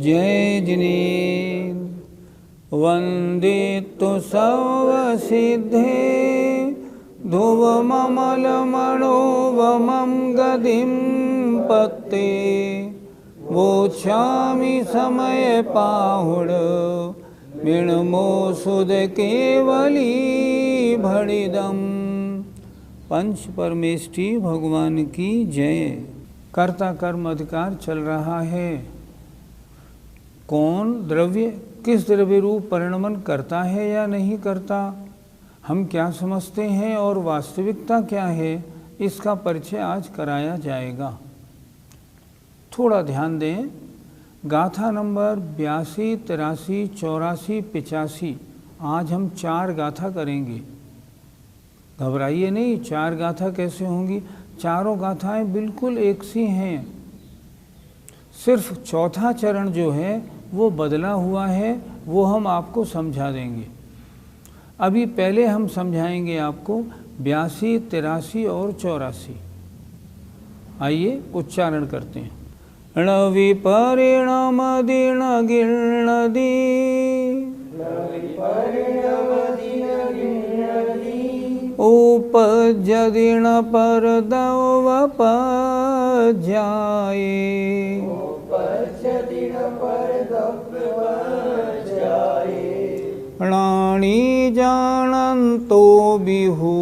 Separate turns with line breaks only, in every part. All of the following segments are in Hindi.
जय जिनेन्द्र वन्दितु सर्वसिद्धे ध्रुवममलमणोवमं गदिं पत्ते वोच्छामि समय पाहुड मिणमो सुद केवली भणिदम। पंच परमेष्ठी भगवान की जय। कर्ता कर्म अधिकार चल रहा है। कौन द्रव्य किस द्रव्य रूप परिणमन करता है या नहीं करता, हम क्या समझते हैं और वास्तविकता क्या है, इसका परिचय आज कराया जाएगा। थोड़ा ध्यान दें। गाथा नंबर 82, 83, 84, 85 आज हम 4 गाथा करेंगे। घबराइए नहीं, 4 गाथा कैसे होंगी, चारों गाथाएं बिल्कुल एक सी हैं। सिर्फ चौथा चरण जो है वो बदला हुआ है, वो हम आपको समझा देंगे। अभी पहले हम समझाएंगे आपको 82, 83 और 84। आइए उच्चारण करते हैं। णविपरिणमदिण गिणदि उपजदिण परदवपज्याये प्राणी जानन्तो बिहु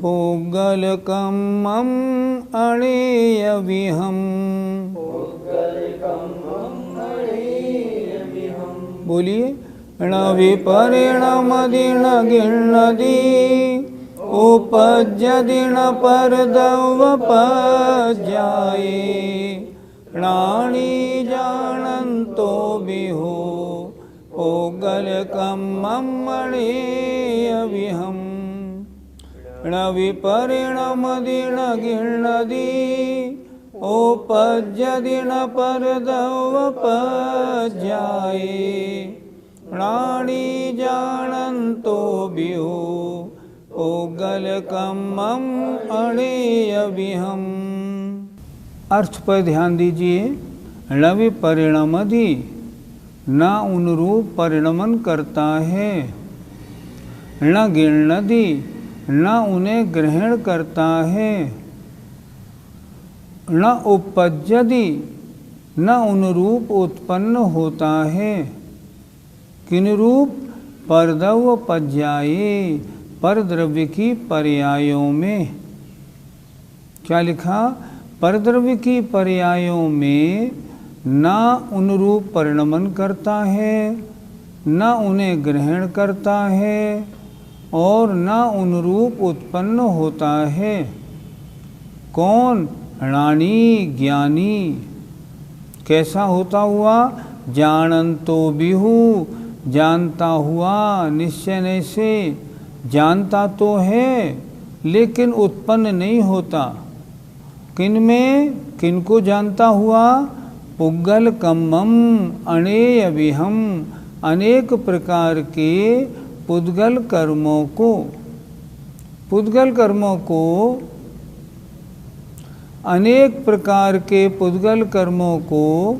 पुग्गलकम्मं अणेयविहम्। बोलिए। णविपरिणमदिण गिणदि उपज्यदिण परदवपज्याये प्राणी जानन्तो बिहु पुग्गलकम्मं अणेयविहम्। णविपरिणमदिण गिणदि उपज्यदिण परदवपज्याये प्राणी जानन्तो बिहु पुग्गलकम्मं अणेयविहम्। अर्थ पर ध्यान दीजिए। णविपरिणमदि न उनरूप परिणमन करता है, न गिणदि न उन्हें ग्रहण करता है, न उपज्यदि न उनरूप उत्पन्न होता है। किन रूप? परदवपज्याये परद्रव्य की पर्यायों में। क्या लिखा? परद्रव्य की पर्यायों में न उनरूप परिणमन करता है, न उन्हें ग्रहण करता है और न उनरूप उत्पन्न होता है। कौन? णानी ज्ञानी। कैसा होता हुआ? जानन्तो बिहु जानता हुआ, निश्चय से जानता तो है लेकिन उत्पन्न नहीं होता। किन में? किन को जानता हुआ? पुग्गलकम्मं अणेयविहम् अनेक प्रकार के पुद्गल कर्मों को। पुद्गल कर्मों को, अनेक प्रकार के पुद्गल कर्मों को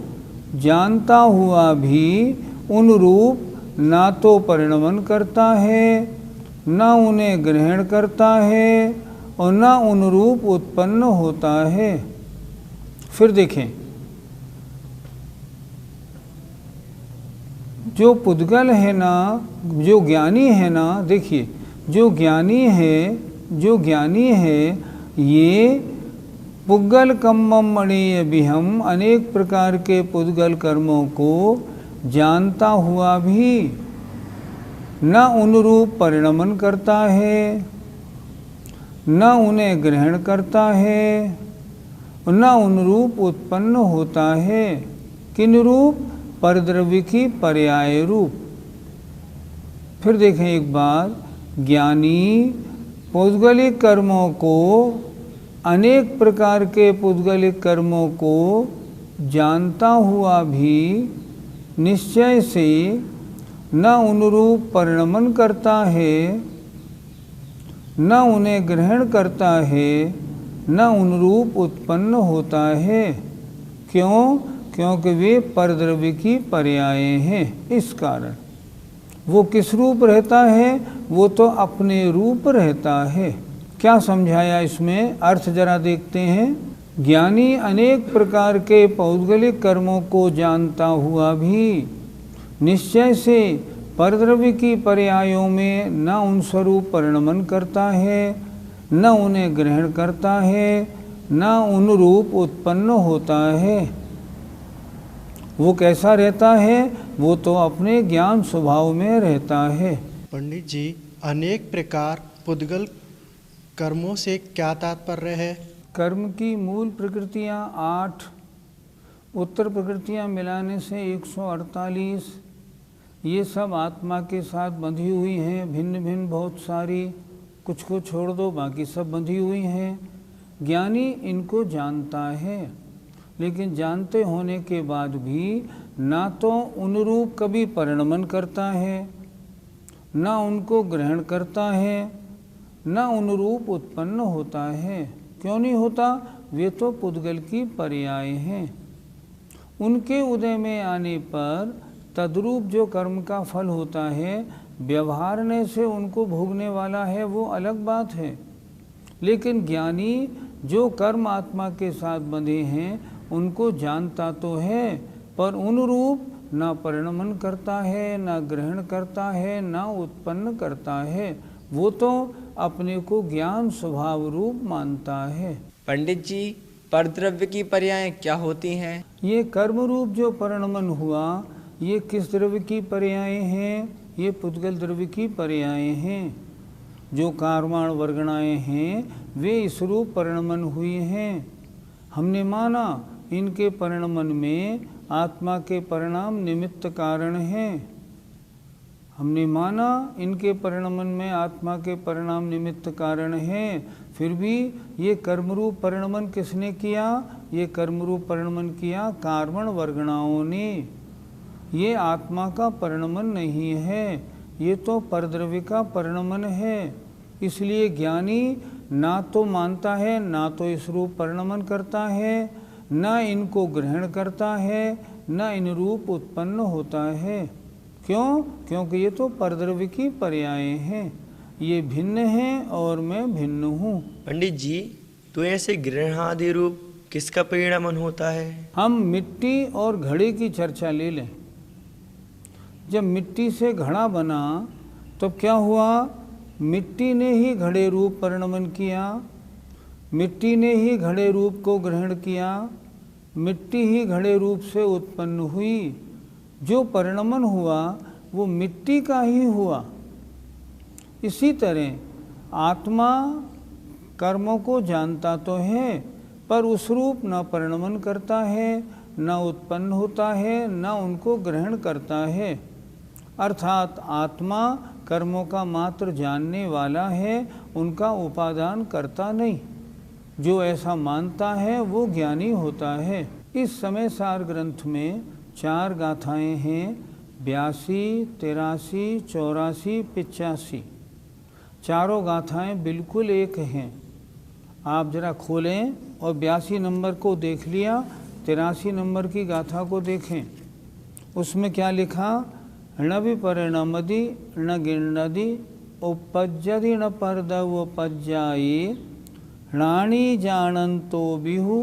जानता हुआ भी उन रूप ना तो परिणमन करता है, न उन्हें ग्रहण करता है और न उन रूप उत्पन्न होता है। फिर देखें, जो पुद्गल है ना, जो ज्ञानी है ना, देखिए जो ज्ञानी है ये पुग्गलकम्मं अणेयविहम् अनेक प्रकार के पुद्गल कर्मों को जानता हुआ भी न उनरूप परिणमन करता है, न उन्हें ग्रहण करता है, न उनरूप उत्पन्न होता है। किन रूप? परद्रव्य की पर्याय रूप। फिर देखें एक बार, ज्ञानी पुद्गलिक कर्मों को, अनेक प्रकार के पुद्गलिक कर्मों को जानता हुआ भी निश्चय से न उनरूप परिणमन करता है, न उन्हें ग्रहण करता है न उन रूप उत्पन्न होता है। क्यों? क्योंकि वे परद्रव्य की पर्याय हैं। इस कारण वो किस रूप रहता है? वो तो अपने रूप रहता है। क्या समझाया इसमें? अर्थ जरा देखते हैं। ज्ञानी अनेक प्रकार के पौद्गलिक कर्मों को जानता हुआ भी निश्चय से परद्रव्य की पर्यायों में न उन स्वरूप परिणमन करता है, न उन्हें ग्रहण करता है, न उन रूप उत्पन्न होता है। वो कैसा रहता है? वो तो अपने ज्ञान स्वभाव में रहता है।
पंडित जी, अनेक प्रकार पुद्गल कर्मों से क्या तात्पर्य है?
कर्म की मूल प्रकृतियाँ 8, उत्तर प्रकृतियाँ मिलाने से 148। ये सब आत्मा के साथ बंधी हुई हैं, भिन्न भिन्न बहुत सारी। कुछ को छोड़ दो, बाकी सब बंधी हुई हैं। ज्ञानी इनको जानता है, लेकिन जानते होने के बाद भी ना तो उन रूप कभी परिणमन करता है, ना उनको ग्रहण करता है, ना उन रूप उत्पन्न होता है। क्यों नहीं होता? वे तो पुद्गल की पर्याय हैं। उनके उदय में आने पर तद्रूप जो कर्म का फल होता है, व्यवहारने से उनको भोगने वाला है, वो अलग बात है। लेकिन ज्ञानी जो कर्म आत्मा के साथ बंधे हैं उनको जानता तो है, पर उन रूप ना परिणमन करता है, ना ग्रहण करता है, ना उत्पन्न करता है। वो तो अपने को ज्ञान स्वभाव रूप मानता है।
पंडित जी, परद्रव्य की पर्याय क्या होती हैं?
ये कर्म रूप जो परिणमन हुआ, ये किस द्रव्य की पर्याय हैं? ये पुद्गल द्रव्य की पर्याय हैं। जो कार्माण वर्गणाएँ हैं वे इस रूप परिणमन हुई हैं। हमने माना इनके परिणमन में आत्मा के परिणाम निमित्त कारण हैं। हमने माना इनके परिणमन में आत्मा के परिणाम निमित्त कारण हैं। फिर भी ये कर्मरूप परिणमन किसने किया? ये कर्मरूप परिणमन किया कार्मण वर्गणाओं ने। ये आत्मा का परिणमन नहीं है, ये तो परद्रव्य का परिणमन है। इसलिए ज्ञानी ना तो मानता है, ना तो इस रूप परिणमन करता है, ना इनको ग्रहण करता है, ना इन रूप उत्पन्न होता है। क्यों? क्योंकि ये तो परद्रव्य की पर्याय हैं। ये भिन्न हैं और मैं भिन्न हूँ।
पंडित जी, तो ऐसे ग्रहणादि रूप किसका परिणमन होता है?
हम मिट्टी और घड़े की चर्चा ले लें। जब मिट्टी से घड़ा बना तो क्या हुआ? मिट्टी ने ही घड़े रूप परिणमन किया, मिट्टी ने ही घड़े रूप को ग्रहण किया, मिट्टी ही घड़े रूप से उत्पन्न हुई। जो परिणमन हुआ वो मिट्टी का ही हुआ। इसी तरह आत्मा कर्मों को जानता तो है, पर उस रूप न परिणमन करता है, न उत्पन्न होता है, न उनको ग्रहण करता है। अर्थात आत्मा कर्मों का मात्र जानने वाला है, उनका उपादान करता नहीं। जो ऐसा मानता है वो ज्ञानी होता है। इस समय सार ग्रंथ में 4 गाथाएं हैं, 82, 83, 84, 85। चारों गाथाएं बिल्कुल एक हैं। आप जरा खोलें और 82 नंबर को देख लिया, 83 नंबर की गाथा को देखें। उसमें क्या लिखा? न विपरिणमदि न गिणदि उपज्यदि न परदवपज्यायि णाणी जानंतो बिहु।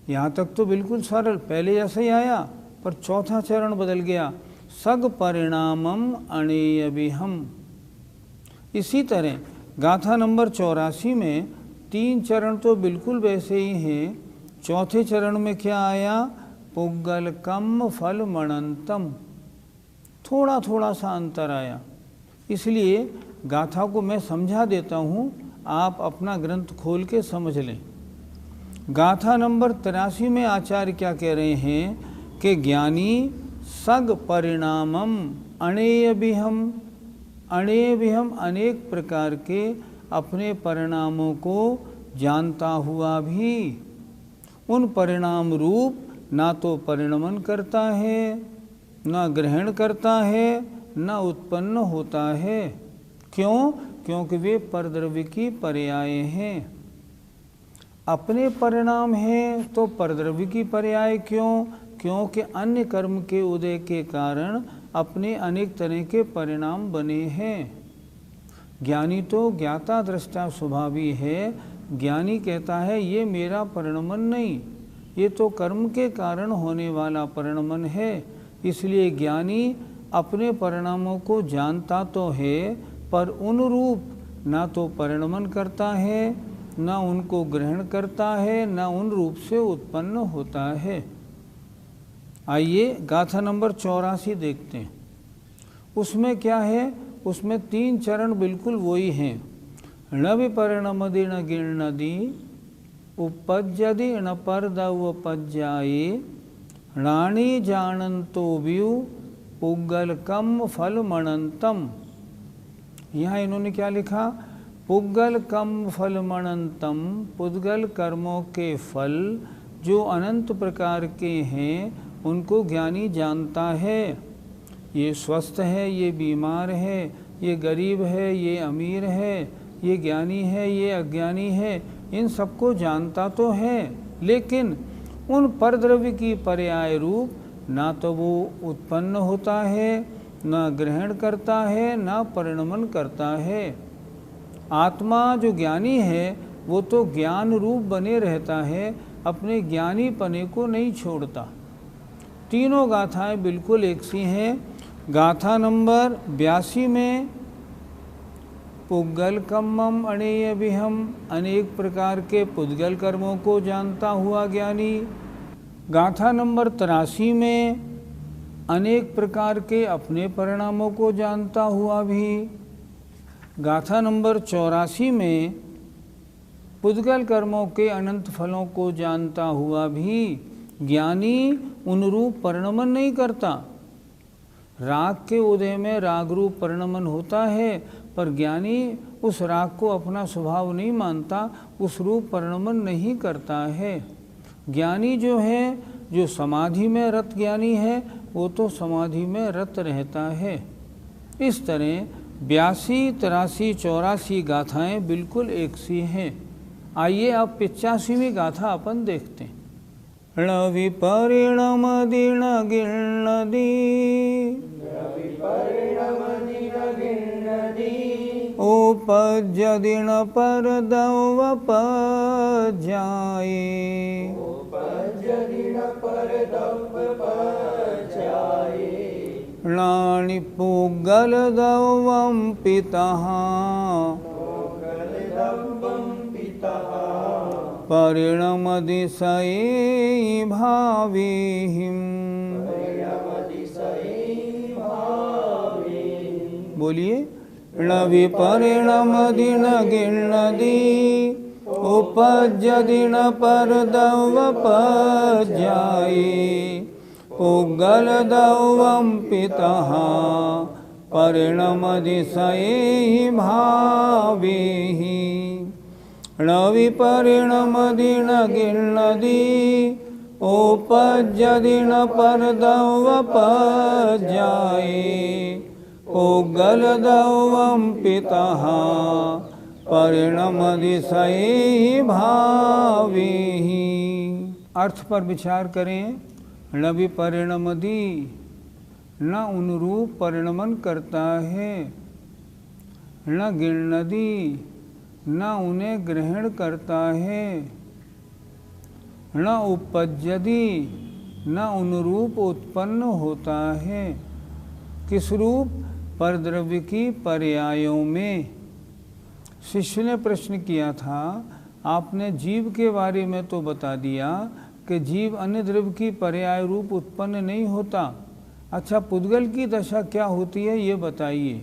यहाँ तक तो बिल्कुल सरल, पहले ऐसा ही आया, पर चौथा चरण बदल गया, सग परिणामम अणेयबिहम। इसी तरह गाथा नंबर 84 में 3 चरण तो बिल्कुल वैसे ही हैं। चौथे चरण में क्या आया? पुग्गलकम फल मणंतम। थोड़ा थोड़ा सा अंतर आया। इसलिए गाथा को मैं समझा देता हूँ, आप अपना ग्रंथ खोल के समझ लें। गाथा नंबर 83 में आचार्य क्या कह रहे हैं कि ज्ञानी सग परिणामम अणेयबिहम। अणेयबिहम अनेक प्रकार के अपने परिणामों को जानता हुआ भी उन परिणाम रूप ना तो परिणमन करता है, ना ग्रहण करता है, ना उत्पन्न होता है। क्यों? क्योंकि वे परद्रव्य की पर्याय हैं। अपने परिणाम है तो परद्रव्य की पर्याय क्यों? क्योंकि अन्य कर्म के उदय के कारण अपने अनेक तरह के परिणाम बने हैं। ज्ञानी तो ज्ञाता दृष्टा स्वभावी है। ज्ञानी कहता है ये मेरा परिणमन नहीं, ये तो कर्म के कारण होने वाला परिणमन है। इसलिए ज्ञानी अपने परिणामों को जानता तो है, पर उन रूप ना तो परिणमन करता है, ना उनको ग्रहण करता है, ना उन रूप से उत्पन्न होता है। आइए गाथा नंबर 84 देखते हैं। उसमें क्या है? उसमें 3 चरण बिल्कुल वही हैं। न विपरिणमदि न गिणनदि उपज्यदि न परदवपज्याये राणी जानंतो व्यू पुग्गलकम फलमणंतम। यहाँ इन्होंने क्या लिखा? पुग्गलकम फलमणंतम। पुद्गल कर्मों के फल जो अनंत प्रकार के हैं उनको ज्ञानी जानता है। ये स्वस्थ है, ये बीमार है, ये गरीब है, ये अमीर है, ये ज्ञानी है, ये अज्ञानी है, इन सबको जानता तो है, लेकिन उन परद्रव्य की पर्याय रूप ना तो वो उत्पन्न होता है, ना ग्रहण करता है, ना परिणमन करता है। आत्मा जो ज्ञानी है वो तो ज्ञान रूप बने रहता है, अपने ज्ञानी पने को नहीं छोड़ता। तीनों गाथाएं बिल्कुल एक सी हैं। गाथा नंबर 82 में पुग्गल कम्मम अणेय विहम, अनेक प्रकार के पुद्गल कर्मों को जानता हुआ ज्ञानी। गाथा नंबर 83 में अनेक प्रकार के अपने परिणामों को जानता हुआ भी। गाथा नंबर 84 में पुद्गल कर्मों के अनंत फलों को जानता हुआ भी ज्ञानी उन रूप परिणमन नहीं करता। राग के उदय में राग रूप परिणमन होता है, पर ज्ञानी उस राग को अपना स्वभाव नहीं मानता, उस रूप परिणमन नहीं करता है। ज्ञानी जो है, जो समाधि में रत ज्ञानी है, वो तो समाधि में रत रहता है। इस तरह 82, 83, 84 गाथाएं बिल्कुल एक सी हैं। आइए अब 85वीं गाथा अपन देखते हैं। णविपरिणमदि न गिणनदि उपज्यदि न परदवपज्याये नानि पुग्गलदवं पितः परिणमदिशये भावेहिं। बोलिए। न विपरिणमदि न गिणनदि उपज्यदि न परदवपज्याये पुग्गलदवं पितः परिणमदिशये भावेहि। न विपरिणमदि न गिणनदि उपज्यदि न परदवपज्याये पुग्गलदवं पितः परिणमदिशये भावेहि। अर्थ पर विचार करें। न विपरिणमदि, न उनरूप परिणमन करता है, न गिणनदि, न उन्हें ग्रहण करता है, न उपज्यदि, न उनरूप उत्पन्न होता है। किस रूप? परद्रव्य की पर्यायों में। शिष्य ने प्रश्न किया था, आपने जीव के बारे में तो बता दिया कि जीव अन्य द्रव्य की पर्याय रूप उत्पन्न नहीं होता। अच्छा, पुद्गल की दशा क्या होती है ये बताइए।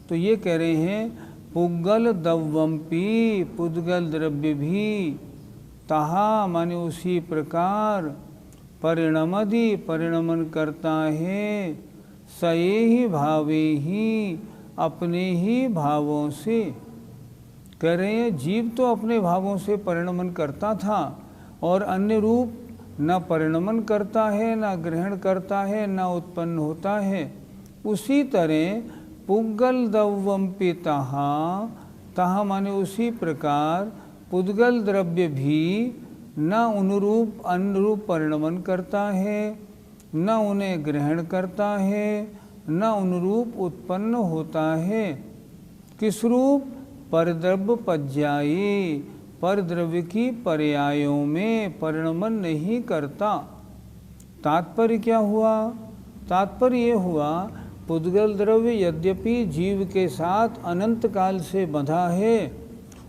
तो ये कह रहे हैं पुग्गल दवम्पि, पुद्गल द्रव्य भी तहा माने उसी प्रकार परिणमदि परिणमन करता है, सये ही भावे ही अपने ही भावों से। कह रहे हैं जीव तो अपने भावों से परिणमन करता था और अन्य रूप न परिणमन करता है, न ग्रहण करता है, न उत्पन्न होता है। उसी तरह पुग्गल दवम्पि तहा, तहा माने उसी प्रकार पुद्गल द्रव्य भी न अनुरूप परिणमन करता है, न उन्हें ग्रहण करता है, न अनुरूप उत्पन्न होता है। किस रूप? परद्रव्य पज्यायी, परद्रव्य की पर्यायों में परिणमन नहीं करता। तात्पर्य क्या हुआ? तात्पर्य ये हुआ, पुद्गल द्रव्य यद्यपि जीव के साथ अनंत काल से बंधा है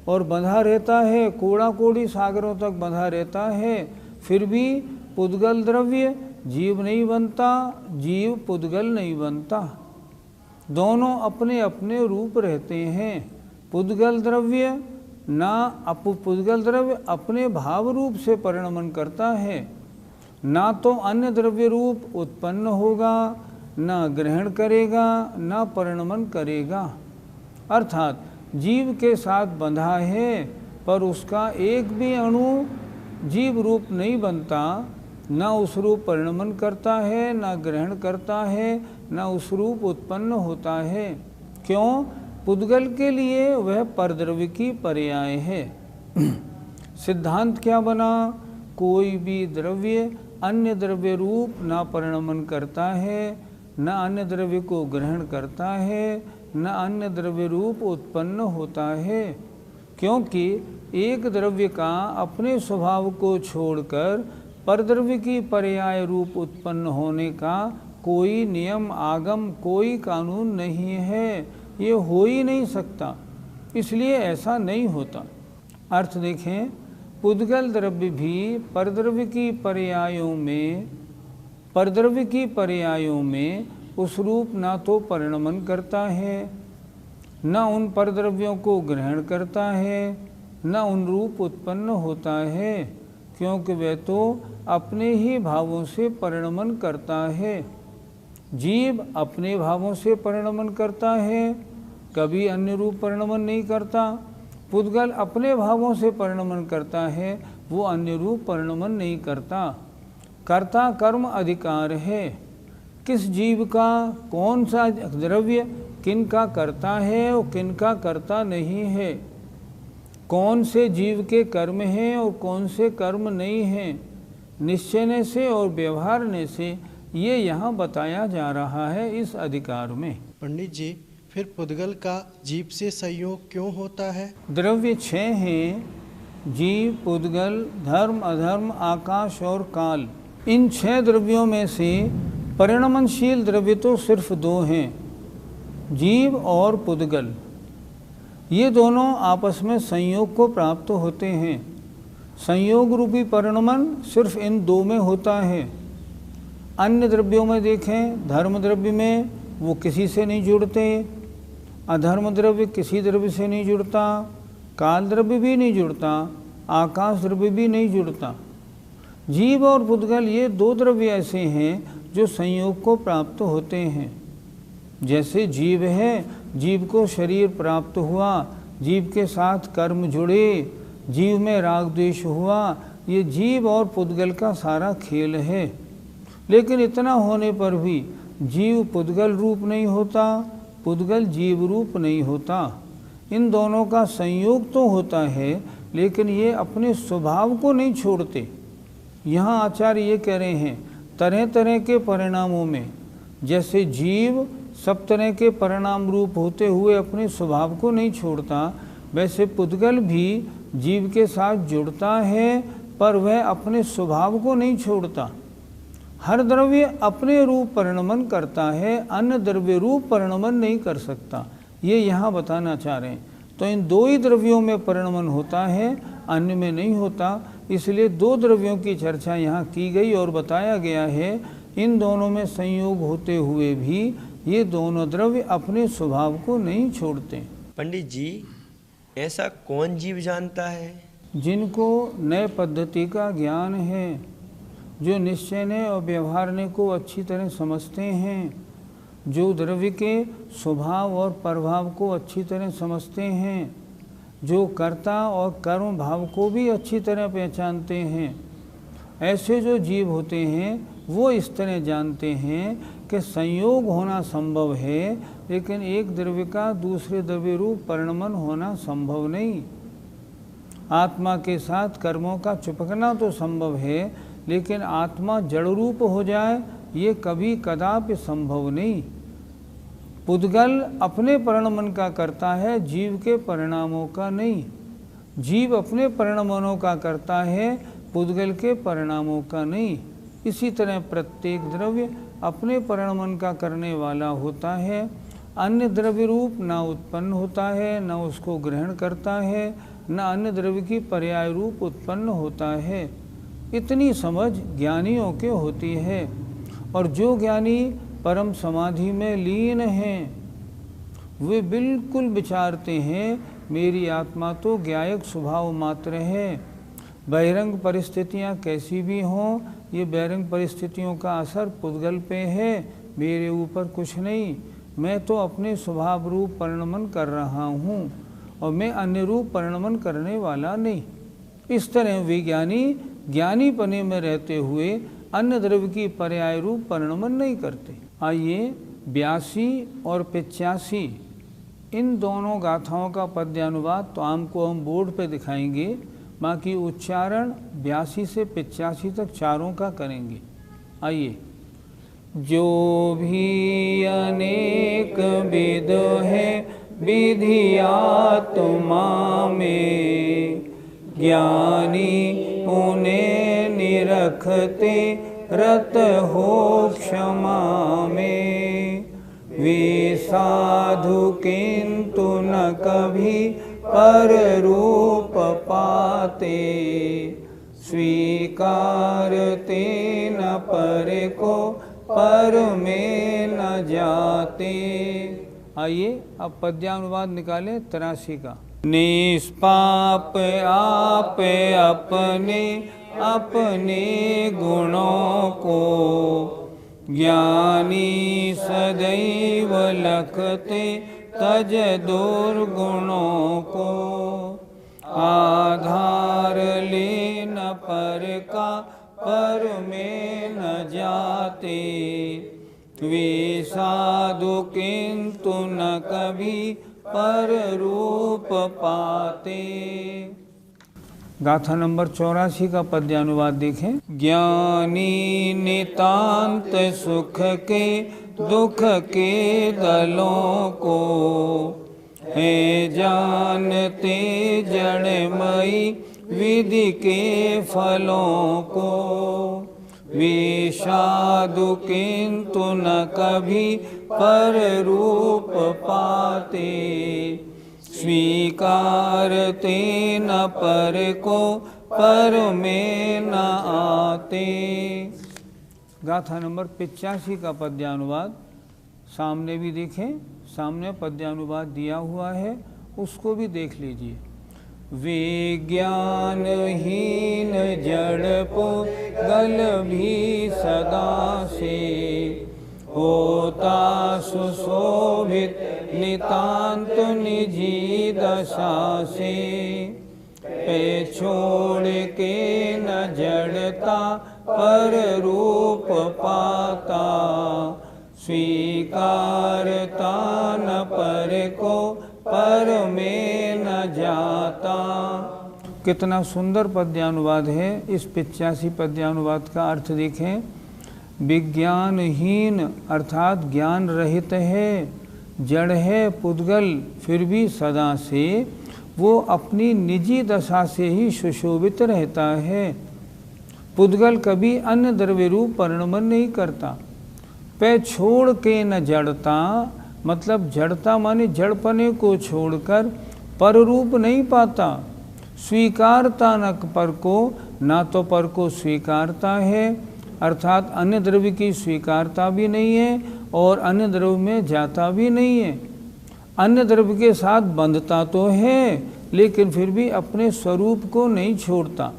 और बंधा रहता है, कोड़ा कोड़ी सागरों तक बंधा रहता है, फिर भी पुद्गल द्रव्य जीव नहीं बनता, जीव पुद्गल नहीं बनता। दोनों अपने अपने रूप रहते हैं। पुद्गल द्रव्य पुद्गल द्रव्य अपने भाव रूप से परिणमन करता है, ना तो अन्य द्रव्य रूप उत्पन्न होगा, न ग्रहण करेगा, न परिणमन करेगा। अर्थात जीव के साथ बंधा है पर उसका एक भी अणु जीव रूप नहीं बनता, न उस रूप परिणमन करता है, न ग्रहण करता है, न उस रूप उत्पन्न होता है। क्यों? पुद्गल के लिए वह परद्रव्य की पर्याय है। सिद्धांत क्या बना? कोई भी द्रव्य अन्य द्रव्य रूप न परिणमन करता है, न अन्य द्रव्य को ग्रहण करता है, न अन्य द्रव्य रूप उत्पन्न होता है। क्योंकि एक द्रव्य का अपने स्वभाव को छोड़कर परद्रव्य की पर्याय रूप उत्पन्न होने का कोई नियम आगम, कोई कानून नहीं है, ये हो ही नहीं सकता, इसलिए ऐसा नहीं होता। अर्थ देखें, पुद्गल द्रव्य भी परद्रव्य की पर्यायों में उस रूप ना तो परिणमन करता है, न उन परद्रव्यों को ग्रहण करता है, न उन रूप उत्पन्न होता है, क्योंकि वह तो अपने ही भावों से परिणमन करता है। जीव अपने भावों से परिणमन करता है, कभी अन्य रूप परिणमन नहीं करता। पुद्गल अपने भावों से परिणमन करता है, वो अन्य रूप परिणमन नहीं करता। कर्ता कर्म अधिकार है। किस जीव का कौन सा द्रव्य किन का करता है और किन का करता नहीं है, कौन से जीव के कर्म हैं और कौन से कर्म नहीं हैं, निश्चय से और व्यवहारने से ये यहाँ बताया जा रहा है इस अधिकार में।
पंडित जी, फिर पुद्गल का जीव से संयोग क्यों होता है?
द्रव्य 6 हैं, जीव, पुद्गल, धर्म, अधर्म, आकाश और काल। इन 6 द्रव्यों में से परिणमनशील द्रव्य तो सिर्फ 2 हैं, जीव और पुद्गल। ये दोनों आपस में संयोग को प्राप्त होते हैं। संयोग रूपी परिणमन सिर्फ इन 2 में होता है। अन्य द्रव्यों में देखें, धर्म द्रव्य में वो किसी से नहीं जुड़ते, अधर्म द्रव्य किसी द्रव्य से नहीं जुड़ता, काल द्रव्य भी नहीं जुड़ता, आकाश द्रव्य भी नहीं जुड़ता। जीव और पुद्गल ये 2 द्रव्य ऐसे हैं जो संयोग को प्राप्त होते हैं। जैसे जीव है, जीव को शरीर प्राप्त हुआ, जीव के साथ कर्म जुड़े, जीव में राग द्वेष हुआ, ये जीव और पुद्गल का सारा खेल है। लेकिन इतना होने पर भी जीव पुद्गल रूप नहीं होता, पुद्गल जीव रूप नहीं होता। इन दोनों का संयोग तो होता है, लेकिन ये अपने स्वभाव को नहीं छोड़ते। यहाँ आचार्य ये कह रहे हैं, तरह तरह के परिणामों में जैसे जीव सब तरह के परिणाम रूप होते हुए अपने स्वभाव को नहीं छोड़ता, वैसे पुद्गल भी जीव के साथ जुड़ता है पर वह अपने स्वभाव को नहीं छोड़ता। हर द्रव्य अपने रूप परिणमन करता है, अन्य द्रव्य रूप परिणमन नहीं कर सकता, ये यहाँ बताना चाह रहे हैं। तो इन 2 ही द्रव्यों में परिणमन होता है, अन्य में नहीं होता। इसलिए 2 द्रव्यों की चर्चा यहाँ की गई और बताया गया है, इन दोनों में संयोग होते हुए भी ये दोनों द्रव्य अपने स्वभाव को नहीं छोड़ते।
पंडित जी, ऐसा कौन जीव जानता है?
जिनको नए पद्धति का ज्ञान है, जो निश्चय और व्यवहारने को अच्छी तरह समझते हैं, जो द्रव्य के स्वभाव और प्रभाव को अच्छी तरह समझते हैं, जो कर्ता और कर्म भाव को भी अच्छी तरह पहचानते हैं। ऐसे जो जीव होते हैं वो इस तरह जानते हैं कि संयोग होना संभव है, लेकिन एक द्रव्य का दूसरे द्रव्य रूप परिणमन होना संभव नहीं। आत्मा के साथ कर्मों का चिपकना तो संभव है, लेकिन आत्मा जड़ रूप हो जाए ये कभी कदापि संभव नहीं। पुद्गल अपने परिणमन का करता है, जीव के परिणामों का नहीं। जीव अपने परिणमनों का करता है, पुद्गल के परिणामों का नहीं। इसी तरह प्रत्येक द्रव्य अपने परिणमन का करने वाला होता है। अन्य द्रव्य रूप न उत्पन्न होता है, न उसको ग्रहण करता है, न अन्य द्रव्य की पर्याय रूप उत्पन्न होता है। इतनी समझ ज्ञानियों के होती है। और जो ज्ञानी परम समाधि में लीन हैं, वे बिल्कुल विचारते हैं मेरी आत्मा तो ज्ञायक स्वभाव मात्र है। बहिरंग परिस्थितियाँ कैसी भी हों, ये बहिरंग परिस्थितियों का असर पुद्गल पे है, मेरे ऊपर कुछ नहीं। मैं तो अपने स्वभाव रूप परिणमन कर रहा हूँ और मैं अन्य रूप परिणमन करने वाला नहीं। इस तरह विज्ञानी ज्ञानीपने में रहते हुए अन्य द्रव्य की पर्याय रूप परिणमन नहीं करते। आइए 82 और 85 इन दोनों गाथाओं का पद्यानुवाद तो आपको हम बोर्ड पे दिखाएंगे, बाकी उच्चारण 82 से 85 तक चारों का करेंगे। आइए। जो भी अनेक विध है विधि आत्मा में, ज्ञानी उन्हें निरखते रत हो क्षमा में। वे साधु किंतु न कभी पर रूप पाते, स्वीकारते न पर को पर में न जाते। आइए अब पद्यानुवाद निकालें 83 का। निष्पाप आप अपने अपने गुणों को, ज्ञानी सदैव लखते तज दुर्गुणों को। आधार ले न पर का पर में न जाते, वे साधु किंतु न कभी पर रूप पाते। गाथा नंबर 84 का पद्यानुवाद देखें। ज्ञानी नितांत सुख के दुख के दलों को, है जानते जड़मयी विधि के फलों को। वे साधु किंतु न कभी पर रूप पाते, स्वीकारते न पर को पर में न आते। गाथा नंबर 85 का पद्यानुवाद सामने भी देखें, सामने पद्यानुवाद दिया हुआ है, उसको भी देख लीजिए। विज्ञानहीन जड़ पुद्गल भी सदा से, होता सुशोभित नितांत निजी दशा से। पे छोड़ के न जड़ता पर रूप पाता, स्वीकारता न पर को पर में न जाता। कितना सुंदर पद्यानुवाद है। इस 85 पद्यानुवाद का अर्थ देखें। विज्ञानहीन अर्थात ज्ञान रहित है, जड़ है पुद्गल, फिर भी सदा से वो अपनी निजी दशा से ही सुशोभित रहता है। पुद्गल कभी अन्य द्रव्य रूप परिणमन नहीं करता। पे छोड़ के न जड़ता, मतलब जड़ता माने जड़पने को छोड़कर पर रूप नहीं पाता। स्वीकारता न पर को, ना तो पर को स्वीकारता है, अर्थात अन्य द्रव्य की स्वीकारता भी नहीं है और अन्य द्रव्य में जाता भी नहीं है। अन्य द्रव्य के साथ बंधता तो है, लेकिन फिर भी अपने स्वरूप को नहीं छोड़ता।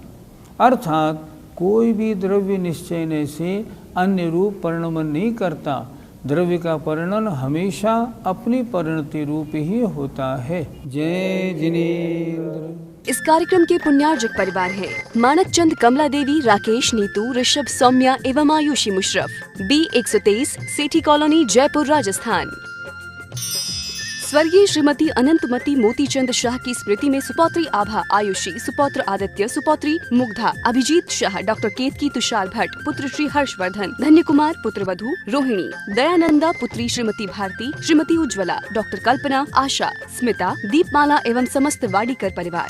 अर्थात कोई भी द्रव्य निश्चय से अन्य रूप परिणमन नहीं करता। द्रव्य का परिणन हमेशा अपनी परिणति रूप ही होता है। जय जिनेन्द्र।
इस कार्यक्रम के पुण्यार्जक परिवार है मानक चंद, कमला देवी, राकेश, नीतू, ऋषभ, सौम्या एवं आयुषी मुशरफ, B123, सेठी कॉलोनी, जयपुर, राजस्थान। स्वर्गीय श्रीमती अनंतमती मोतीचंद शाह की स्मृति में सुपौत्री आभा आयुषी, सुपौत्र आदित्य, सुपौत्री मुग्धा, अभिजीत शाह, डॉक्टर केतकी तुषार भट्ट, पुत्र श्री हर्षवर्धन, धन्य कुमार पुत्रवधू रोहिणी, दयानंदा पुत्री श्रीमती भारती, श्रीमती उज्ज्वला, डॉक्टर कल्पना, आशा, स्मिता, दीपमाला एवं समस्त वाडीकर परिवार।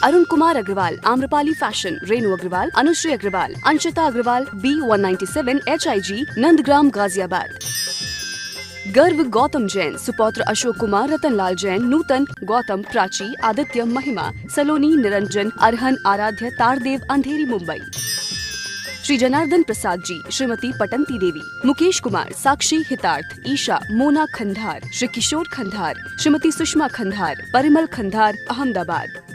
Arun Kumar Agarwal, Amrapali fashion, Renu Agarwal, Anushree Agarwal, Anshita Agarwal, B197 HIG, Nandgram Ghaziabad. गर्व गौतम जैन, सुपौत्र अशोक कुमार, रतनलाल जैन, नूतन, गौतम, प्राची, आदित्य, महिमा, सलोनी, निरंजन, अरहन, आराध्य, तारदेव, अंधेरी, मुंबई। श्री जनार्दन प्रसाद जी, श्रीमती पटंती देवी, मुकेश कुमार, साक्षी, हितार्थ, ईशा, मोना खंधार, श्री किशोर खंधार, श्रीमती सुषमा खंधार, परिमल खंधार, अहमदाबाद।